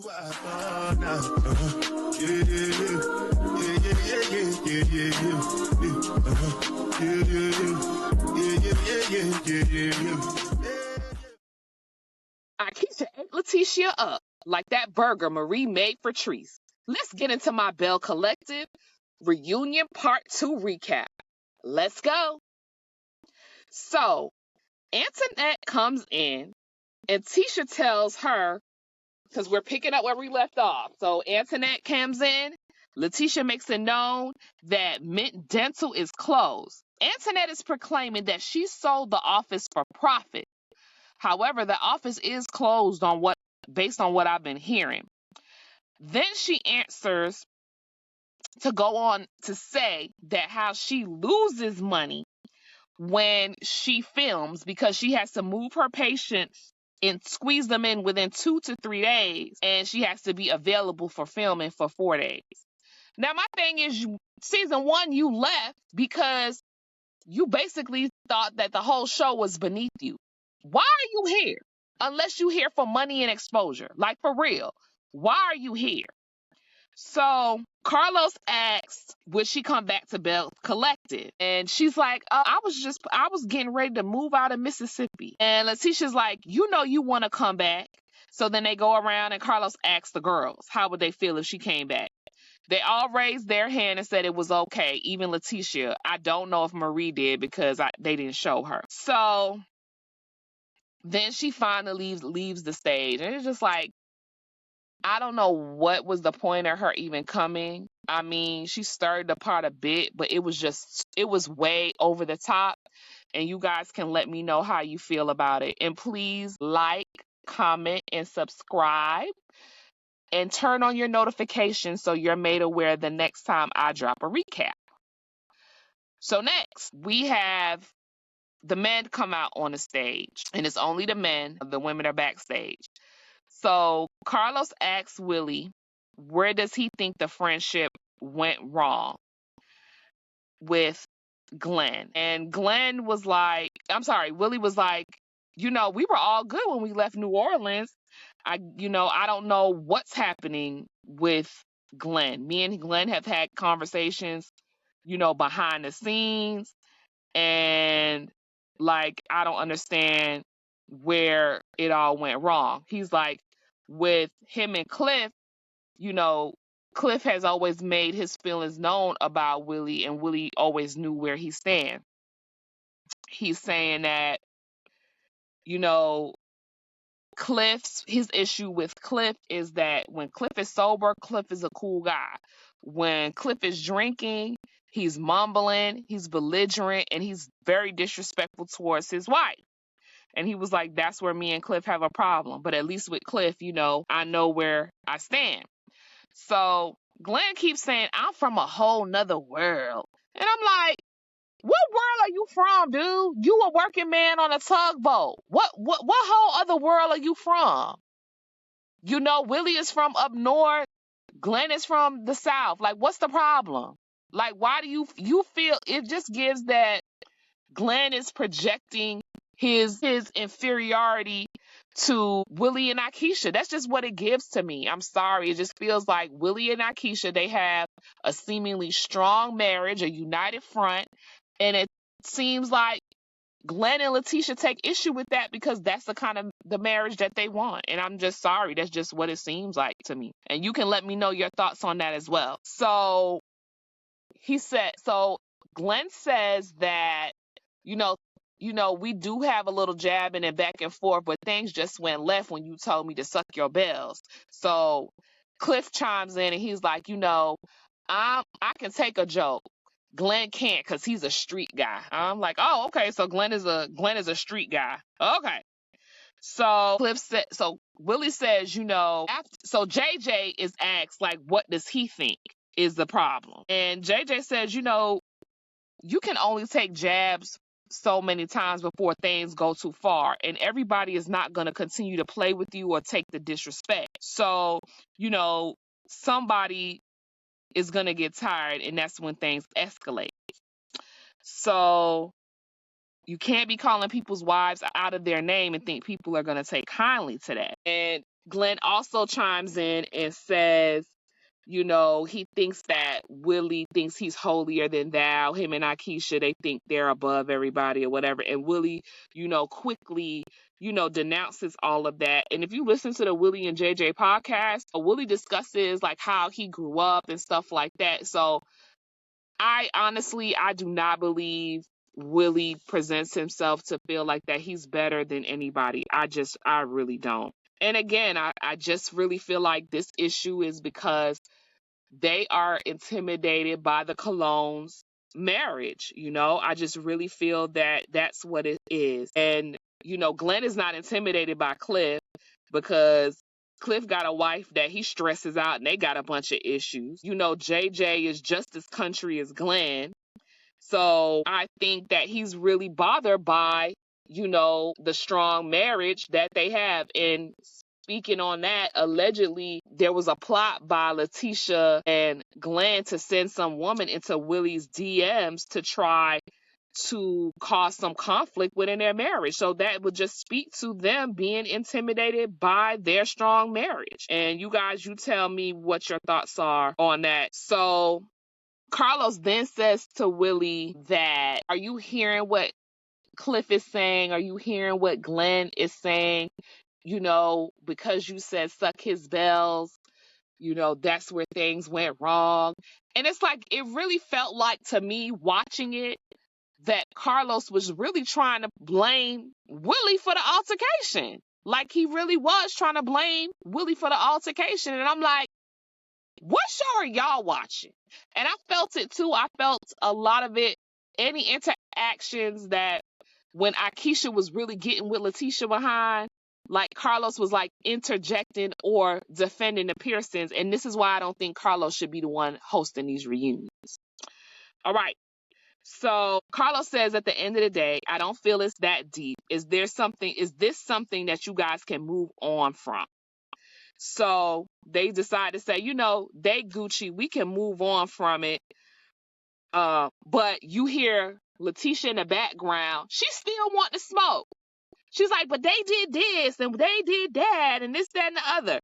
Aikisha ate Lateishia up like that burger Marie made for Trice. Let's get into my Belle Collective Reunion Part 2 recap. Let's go. So, Antonette comes in, and Tisha tells her, because we're picking up where we left off. So, Antonette comes in. Lateishia makes it known that Mint Dental is closed. Antonette is proclaiming that she sold the office for profit. However, the office is closed based on what I've been hearing. Then she answers to go on to say that how she loses money when she films because she has to move her patients and squeeze them in within 2 to 3 days, and she has to be available for filming for 4 days. Now, my thing is, season 1, you left because you basically thought that the whole show was beneath you. Why are you here? Unless you here for money and exposure. Like, for real. Why are you here? So Carlos asks, would she come back to Belle Collective? And she's like, I was getting ready to move out of Mississippi. And Lateisha's like, you want to come back. So then they go around and Carlos asks the girls, how would they feel if she came back? They all raised their hand and said it was okay, even Lateishia. I don't know if Marie did because they didn't show her. So then she finally leaves the stage. And it's just like, I don't know what was the point of her even coming. I mean, she stirred the pot a bit, but it was way over the top. And you guys can let me know how you feel about it. And please like, comment, and subscribe. And turn on your notifications so you're made aware the next time I drop a recap. So next, we have the men come out on the stage. And it's only the men. The women are backstage. So Carlos asks Willie, where does he think the friendship went wrong with Glenn? And Willie was like, we were all good when we left New Orleans. I don't know what's happening with Glenn. Me and Glenn have had conversations, behind the scenes. And I don't understand where it all went wrong. He's like, with him and Cliff, Cliff has always made his feelings known about Willie, and Willie always knew where he stands. He's saying that, his issue with Cliff is that when Cliff is sober, Cliff is a cool guy. When Cliff is drinking, he's mumbling, he's belligerent, and he's very disrespectful towards his wife. And he was like, that's where me and Cliff have a problem. But at least with Cliff, I know where I stand. So Glenn keeps saying, I'm from a whole nother world. And I'm like, what world are you from, dude? You a working man on a tugboat. What whole other world are you from? Willie is from up north. Glenn is from the south. Like, what's the problem? Like, why do you feel it just gives that Glenn is projecting his inferiority to Willie and Aikisha. That's just what it gives to me. I'm sorry. It just feels like Willie and Aikisha, they have a seemingly strong marriage, a united front, and it seems like Glenn and Lateishia take issue with that because that's the kind of the marriage that they want. And I'm just sorry. That's just what it seems like to me. And you can let me know your thoughts on that as well. So Glenn says that, we do have a little jabbing and back and forth, but things just went left when you told me to suck your bells. So Cliff chimes in and he's like, I can take a joke. Glenn can't because he's a street guy. I'm like, oh, okay. So Glenn is a street guy. Okay. So Willie says, so JJ is asked, like, what does he think is the problem? And JJ says, you can only take jabs so many times before things go too far, and everybody is not going to continue to play with you or take the disrespect. So, somebody is going to get tired, and that's when things escalate. So you can't be calling people's wives out of their name and think people are going to take kindly to that. And Glenn also chimes in and says, he thinks that Willie thinks he's holier than thou. Him and Aikisha, they think they're above everybody or whatever. And Willie, quickly, denounces all of that. And if you listen to the Willie and JJ podcast, Willie discusses like how he grew up and stuff like that. So I do not believe Willie presents himself to feel like that he's better than anybody. I really don't. And again, I just really feel like this issue is because they are intimidated by the Colognes' marriage. I just really feel that that's what it is. And, Glenn is not intimidated by Cliff because Cliff got a wife that he stresses out and they got a bunch of issues. JJ is just as country as Glenn. So I think that he's really bothered by, the strong marriage that they have. And speaking on that, allegedly there was a plot by Lateishia and Glenn to send some woman into Willie's DMs to try to cause some conflict within their marriage. So that would just speak to them being intimidated by their strong marriage. And you guys, you tell me what your thoughts are on that. So Carlos then says to Willie that, are you hearing what Cliff is saying? Are you hearing what Glenn is saying? Because you said suck his bells, that's where things went wrong. And it's like, it really felt like to me watching it that Carlos was really trying to blame Willie for the altercation. Like he really was trying to blame Willie for the altercation. And I'm like, what show are y'all watching? And I felt it too. I felt a lot of it, any interactions that when Aikisha was really getting with Lateishia behind, like Carlos was like interjecting or defending the Pearsons. And this is why I don't think Carlos should be the one hosting these reunions. All right. So Carlos says at the end of the day, I don't feel it's that deep. Is this something that you guys can move on from? So they decide to say, they Gucci, we can move on from it. But you hear Lateishia in the background, she still want to smoke. She's like, but they did this and they did that and this, that, and the other.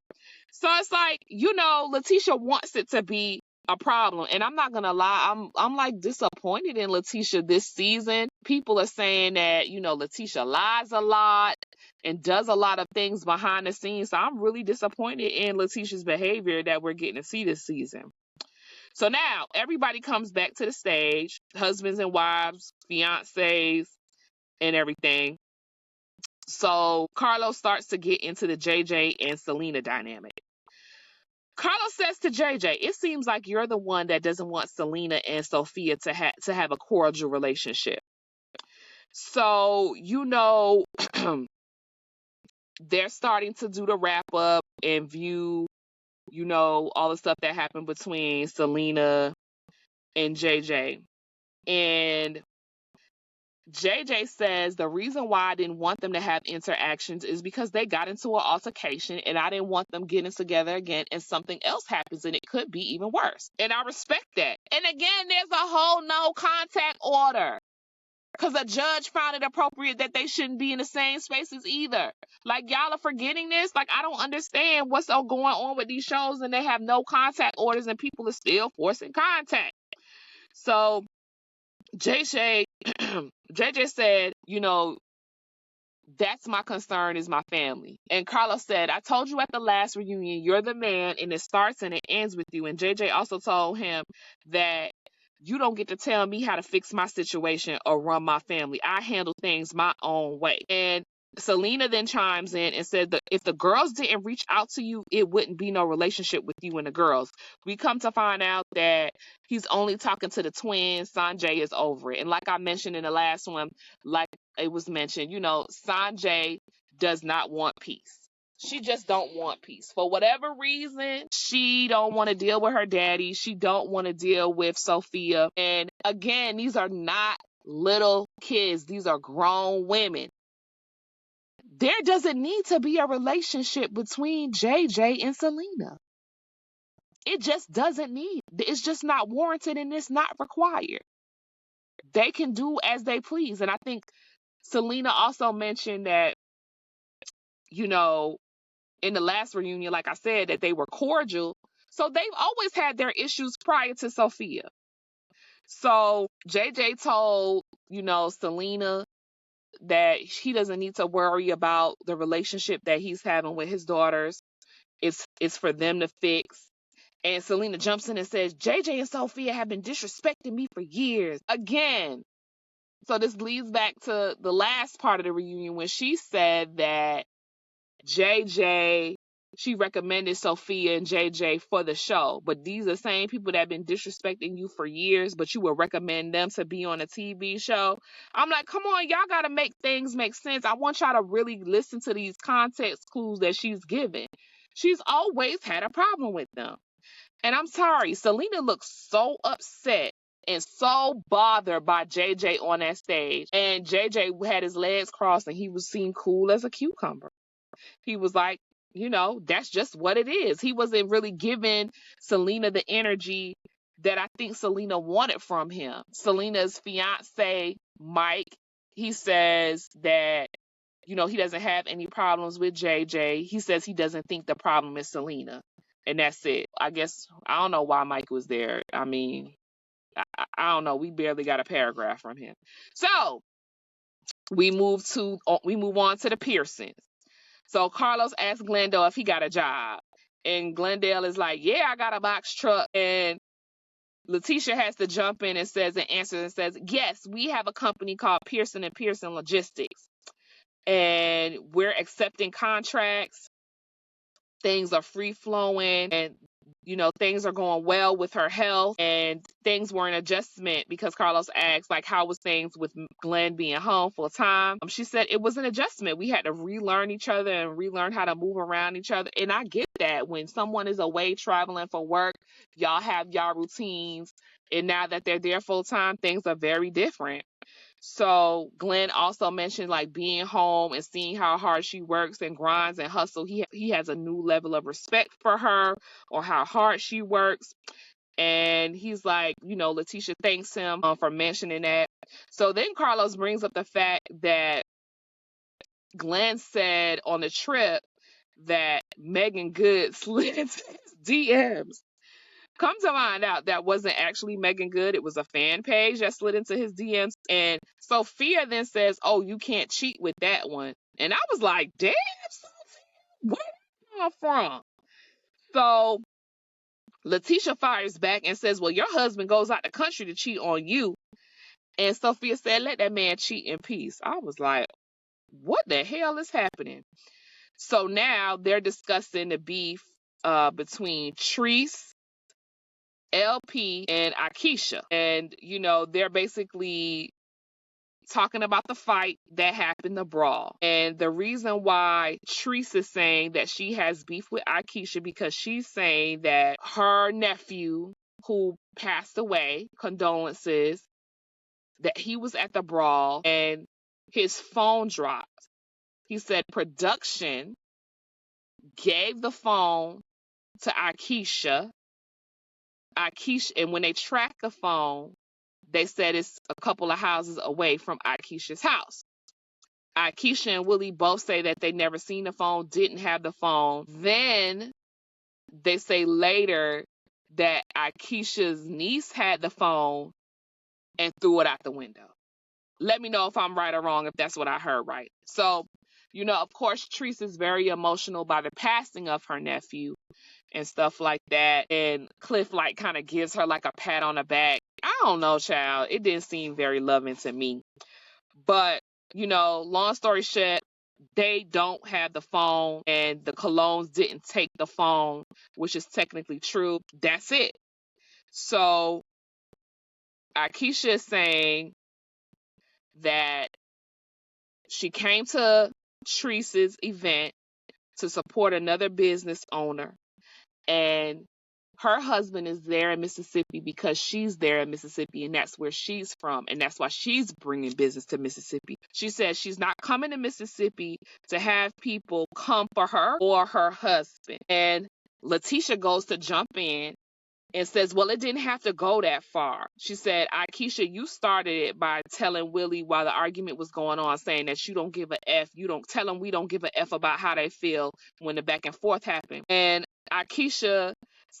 So it's like, Lateishia wants it to be a problem. And I'm not gonna lie, I'm like disappointed in Lateishia this season. People are saying that, Lateishia lies a lot and does a lot of things behind the scenes. So I'm really disappointed in Lateishia's behavior that we're getting to see this season. So now everybody comes back to the stage, husbands and wives, fiancés, and everything. So Carlos starts to get into the JJ and Selena dynamic. Carlos says to JJ, it seems like you're the one that doesn't want Selena and Sophia to have a cordial relationship. So, they're starting to do the wrap up and view, all the stuff that happened between Selena and JJ. And JJ says the reason why I didn't want them to have interactions is because they got into an altercation and I didn't want them getting together again and something else happens and it could be even worse. And I respect that. And again, there's a whole no contact order because a judge found it appropriate that they shouldn't be in the same spaces either. Like, y'all are forgetting this. Like, I don't understand what's all going on with these shows and they have no contact orders and people are still forcing contact. So JJ said, that's my concern is my family. And Carlos said, I told you at the last reunion, you're the man and it starts and it ends with you. And JJ also told him that you don't get to tell me how to fix my situation or run my family. I handle things my own way. And Selena then chimes in and said that if the girls didn't reach out to you, it wouldn't be no relationship with you and the girls. We come to find out that he's only talking to the twins. Sanjay is over it. And like I mentioned in the last one, like it was mentioned, Sanjay does not want peace. She just don't want peace. For whatever reason, she don't want to deal with her daddy. She don't want to deal with Sophia. And again, these are not little kids. These are grown women. There doesn't need to be a relationship between JJ and Selena. It just doesn't need. It's just not warranted and it's not required. They can do as they please. And I think Selena also mentioned that, in the last reunion, like I said, that they were cordial. So they've always had their issues prior to Sophia. So JJ told, Selena that he doesn't need to worry about the relationship that he's having with his daughters. It's for them to fix. And Selena jumps in and says, JJ and Sophia have been disrespecting me for years. Again. So this leads back to the last part of the reunion when she said that JJ, she recommended Sophia and JJ for the show. But these are the same people that have been disrespecting you for years, but you would recommend them to be on a TV show. I'm like, come on, y'all got to make things make sense. I want y'all to really listen to these context clues that she's giving. She's always had a problem with them. And I'm sorry, Selena looks so upset and so bothered by JJ on that stage. And JJ had his legs crossed and he was seen cool as a cucumber. He was like, that's just what it is. He wasn't really giving Selena the energy that I think Selena wanted from him. Selena's fiance, Mike, he says that, he doesn't have any problems with JJ. He says he doesn't think the problem is Selena. And that's it. I guess, I don't know why Mike was there. I mean, I don't know. We barely got a paragraph from him. So we move on to the Pearsons. So Carlos asks Glendale if he got a job. And Glendale is like, yeah, I got a box truck. And Lateishia has to jump in and answers, yes, we have a company called Pearson & Pearson Logistics. And we're accepting contracts. Things are free flowing and, things are going well with her health, and things were an adjustment because Carlos asked, like, how was things with Glenn being home full time? She said it was an adjustment. We had to relearn each other and relearn how to move around each other. And I get that when someone is away traveling for work, y'all have y'all routines. And now that they're there full time, things are very different. So Glenn also mentioned like being home and seeing how hard she works and grinds and hustles. He has a new level of respect for her or how hard she works. And he's like, Lateishia thanks him for mentioning that. So then Carlos brings up the fact that Glenn said on the trip that Megan Good slid into his DMs. Come to find out, that wasn't actually Megan Good. It was a fan page that slid into his DMs. And Sophia then says, oh, you can't cheat with that one. And I was like, damn, Sophia, where did that come from? So Lateishia fires back and says, well, your husband goes out the country to cheat on you. And Sophia said, let that man cheat in peace. I was like, what the hell is happening? So now they're discussing the beef between Trice, LP, and Aikisha. And, they're basically talking about the fight that happened, the brawl. And the reason why Trice is saying that she has beef with Aikisha because she's saying that her nephew, who passed away, condolences, that he was at the brawl and his phone dropped. He said production gave the phone to Aikisha, and when they tracked the phone, they said it's a couple of houses away from Aikisha's house. Aikisha and Willie both say that they never seen the phone, didn't have the phone. Then they say later that Aikisha's niece had the phone and threw it out the window. Let me know if I'm right or wrong, if that's what I heard right. So, of course, Trice is very emotional by the passing of her nephew and stuff like that. And Cliff kind of gives her a pat on the back. I don't know, child. It didn't seem very loving to me. But, long story short, they don't have the phone and the Colognes didn't take the phone, which is technically true. That's it. So Aikisha is saying that she came to Trice's event to support another business owner, and her husband is there in Mississippi because she's there in Mississippi, and that's where she's from, and that's why she's bringing business to Mississippi. She says she's not coming to Mississippi to have people come for her or her husband. And Lateishia goes to jump in and says, well, it didn't have to go that far. She said, Aikisha, you started it by telling Willie while the argument was going on, saying that you don't give a F. You don't tell them we don't give a F about how they feel when the back and forth happened. And Aikisha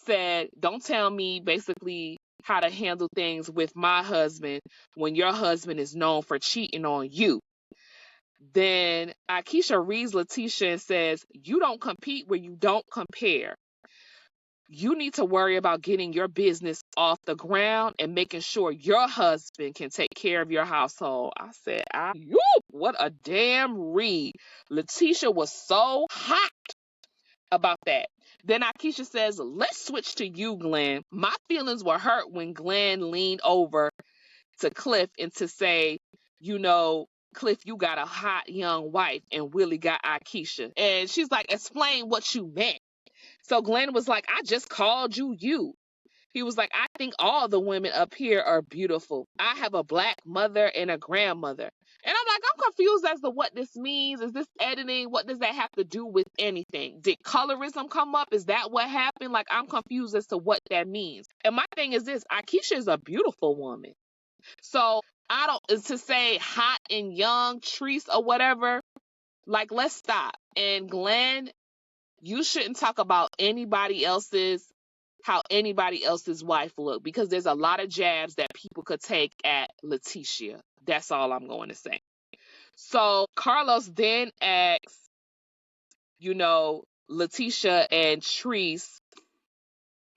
said, don't tell me basically how to handle things with my husband when your husband is known for cheating on you. Then Aikisha reads Lateishia and says, you don't compete where you don't compare. You need to worry about getting your business off the ground and making sure your husband can take care of your household. I said, what a damn read. Lateishia was so hot about that. Then Aikisha says, let's switch to you, Glenn. My feelings were hurt when Glenn leaned over to Cliff and to say, Cliff, you got a hot young wife and Willie got Aikisha. And she's like, explain what you meant. So Glenn was like, I just called you. He was like, I think all the women up here are beautiful. I have a black mother and a grandmother. And I'm like, I'm confused as to what this means. Is this editing? What does that have to do with anything? Did colorism come up? Is that what happened? Like, I'm confused as to what that means. And my thing is this, Aikisha is a beautiful woman. So to say hot and young, Trice or whatever, like, let's stop. And Glenn, you shouldn't talk about how anybody else's wife look, because there's a lot of jabs that people could take at Lateishia. That's all I'm going to say. So Carlos then asks, Lateishia and Trice.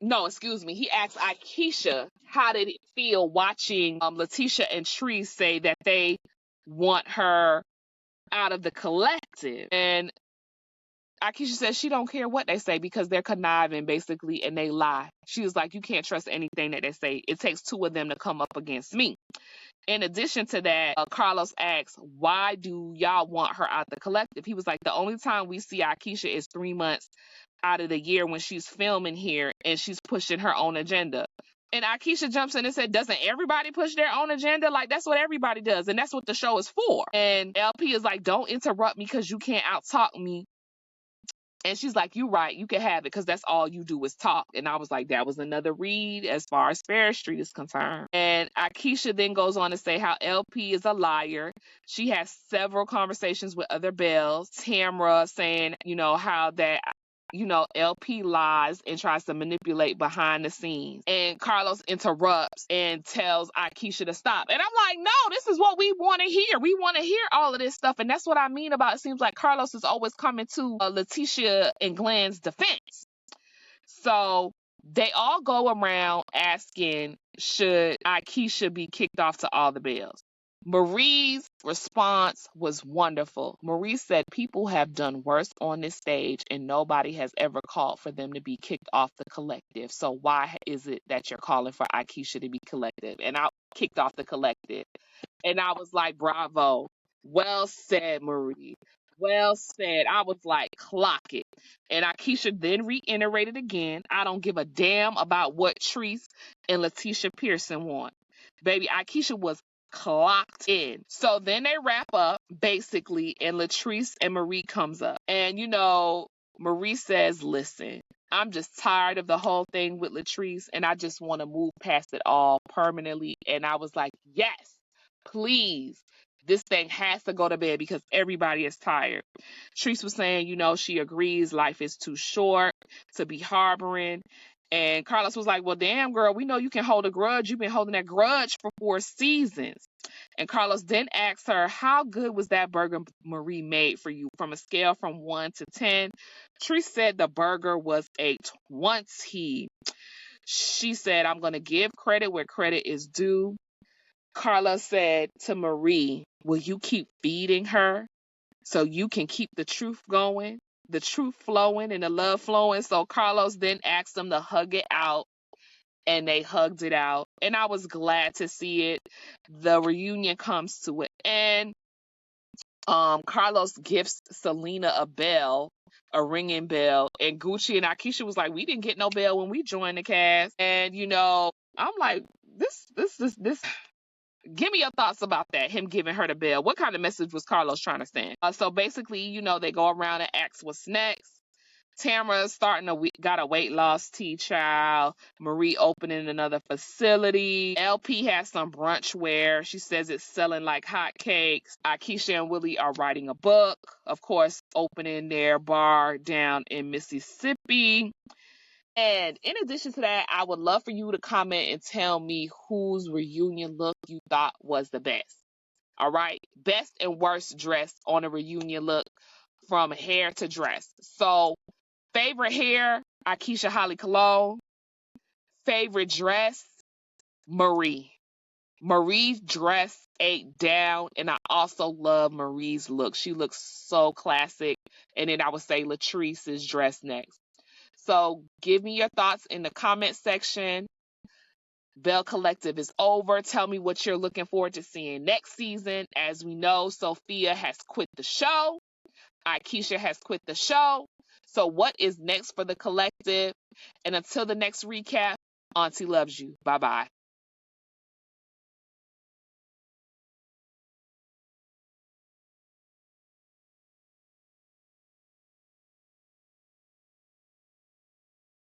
No, excuse me. He asked Aikisha, how did it feel watching Lateishia and Trice say that they want her out of the collective? And Aikisha says she don't care what they say because they're conniving, basically, and they lie. She was like, you can't trust anything that they say. It takes two of them to come up against me. In addition to that, Carlos asks, why do y'all want her out the collective? He was like, the only time we see Aikisha is 3 months out of the year when she's filming here and she's pushing her own agenda. And Aikisha jumps in and said, doesn't everybody push their own agenda? Like, that's what everybody does, and that's what the show is for. And LP is like, don't interrupt me because you can't out-talk me. And she's like, you right, you can have it because that's all you do is talk. And I was like, that was another read as far as Fair Street is concerned. And Aikisha then goes on to say how LP is a liar. She has several conversations with other Belles. Tamra saying, how that LP lies and tries to manipulate behind the scenes. And Carlos interrupts and tells Aikisha to stop. And I'm like, no, this is what we want to hear. We want to hear all of this stuff. And that's what I mean about it seems like Carlos is always coming to Lateishia and Glenn's defense. So they all go around asking, should Aikisha be kicked off to all the Belles? Marie's response was wonderful. Marie said, people have done worse on this stage and nobody has ever called for them to be kicked off the collective. So why is it that you're calling for Aikisha to be collective? And I kicked off the collective. And I was like, bravo. Well said, Marie. Well said. I was like, clock it. And Aikisha then reiterated again, I don't give a damn about what Trice and Lateishia Pearson want. Baby, Aikisha was clocked in. So then they wrap up, basically, and Latrice and Marie comes up. And, Marie says, listen, I'm just tired of the whole thing with Latrice, and I just want to move past it all permanently. And I was like, yes, please. This thing has to go to bed because everybody is tired. Trice was saying, she agrees life is too short to be harboring. And Carlos was like, well, damn, girl, we know you can hold a grudge. You've been holding that grudge for 4 seasons. And Carlos then asked her, how good was that burger Marie made for you from a scale from 1 to 10? Trice said the burger was a 20. She said, I'm going to give credit where credit is due. Carlos said to Marie, will you keep feeding her so you can keep the truth going? The truth flowing and the love flowing. So Carlos then asked them to hug it out, and they hugged it out. And I was glad to see it. The reunion comes to it. And Carlos gifts Selena a bell, a ringing bell. And Gucci and Aikisha was like, we didn't get no bell when we joined the cast. And, I'm like, this. Give me your thoughts about that, him giving her the bell. What kind of message was Carlos trying to send? So basically, they go around and ask what's next. Tamara starting got a weight loss tea, child. Marie opening another facility. LP has some brunch wear. She says it's selling like hotcakes. Aikisha and Willie are writing a book. Of course, opening their bar down in Mississippi. And in addition to that, I would love for you to comment and tell me whose reunion look you thought was the best. All right, best and worst dress on a reunion look from hair to dress. So, favorite hair, Aikisha Holly Cologne. Favorite dress, Marie. Marie's dress ate down, and I also love Marie's look. She looks so classic. And then I would say Latrice's dress next. So give me your thoughts in the comment section. Belle Collective is over. Tell me what you're looking forward to seeing next season. As we know, Sophia has quit the show. Aikisha has quit the show. So what is next for the collective? And until the next recap, Auntie loves you. Bye-bye.